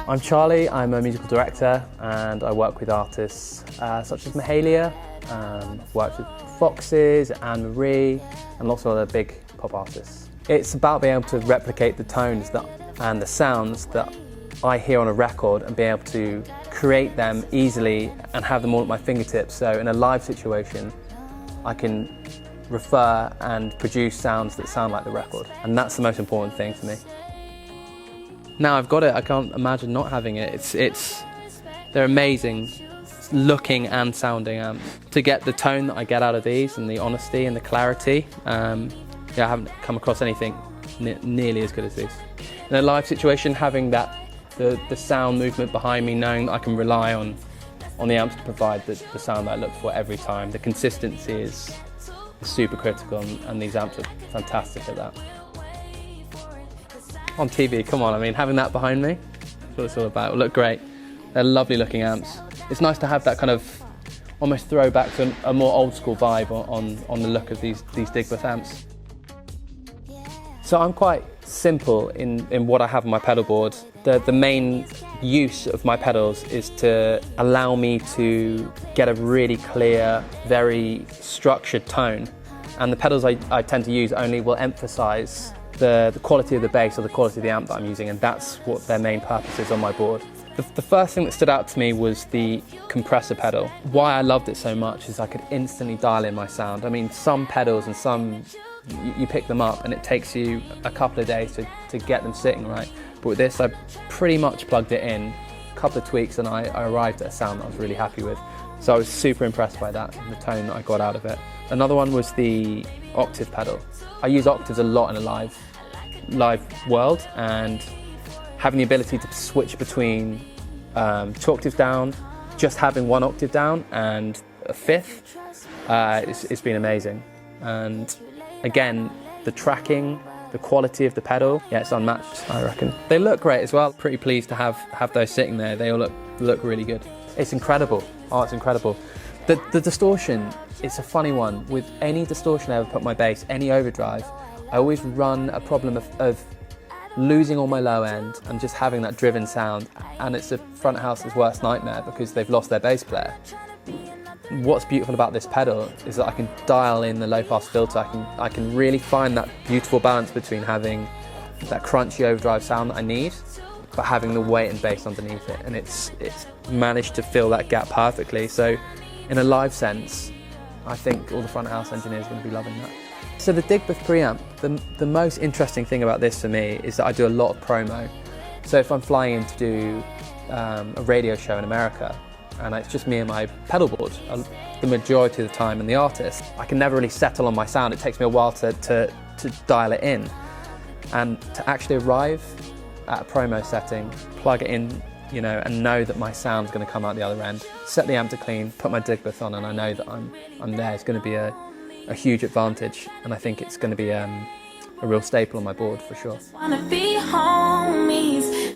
I'm Charlie, I'm a musical director and I work with artists such as Mahalia, worked with Foxes, Anne-Marie and lots of other big pop artists. It's about being able to replicate the tones and the sounds that I hear on a record and being able to create them easily and have them all at my fingertips. So in a live situation, I can refer and produce sounds that sound like the record. And that's the most important thing for me. Now I've got it, I can't imagine not having it. They're amazing looking and sounding amps. To get the tone that I get out of these and the honesty and the clarity, I haven't come across anything nearly as good as these. In a live situation, having the sound movement behind me, knowing that I can rely on the amps to provide the sound that I look for every time. The consistency is super critical and these amps are fantastic at that. On TV, come on, I mean, having that behind me, that's what it's all about. It'll look great. They're lovely looking amps. It's nice to have that kind of almost throwback to a more old school vibe on the look of these Digbeth amps. So I'm quite simple in what I have on my pedal board. The main use of my pedals is to allow me to get a really clear, very structured tone. And the pedals I tend to use only will emphasize the quality of the bass or the quality of the amp that I'm using, and that's what their main purpose is on my board. The first thing that stood out to me was the compressor pedal. Why I loved it so much is I could instantly dial in my sound. I mean, some pedals and some, you pick them up and it takes you a couple of days to get them sitting right. But with this, I pretty much plugged it in, a couple of tweaks, and I arrived at a sound that I was really happy with. So I was super impressed by that and the tone that I got out of it. Another one was the octave pedal. I use octaves a lot in a live world, and having the ability to switch between 2 octaves down, just having 1 octave down and a fifth, it's been amazing. And again, the tracking, the quality of the pedal, yeah, it's unmatched, I reckon. They look great as well. Pretty pleased to have those sitting there. They all look really good. It's incredible. Oh, it's incredible. The distortion, it's a funny one. With any distortion I ever put on my bass, any overdrive, I always run a problem of losing all my low end and just having that driven sound, and it's the front house's worst nightmare because they've lost their bass player. What's beautiful about this pedal is that I can dial in the low pass filter. I can really find that beautiful balance between having that crunchy overdrive sound that I need, but having the weight and bass underneath it, and it's managed to fill that gap perfectly. So in a live sense, I think all the front house engineers are going to be loving that. So the Digbeth preamp, the most interesting thing about this for me is that I do a lot of promo. So if I'm flying in to do a radio show in America, and it's just me and my pedal board the majority of the time and the artist, I can never really settle on my sound. It takes me a while to dial it in. And to actually arrive at a promo setting, plug it in, you know, and know that my sound's going to come out the other end, set the amp to clean, put my Digbeth on, and I know that I'm there. It's going to be a huge advantage, and I think it's going to be a real staple on my board for sure. Wanna be homies.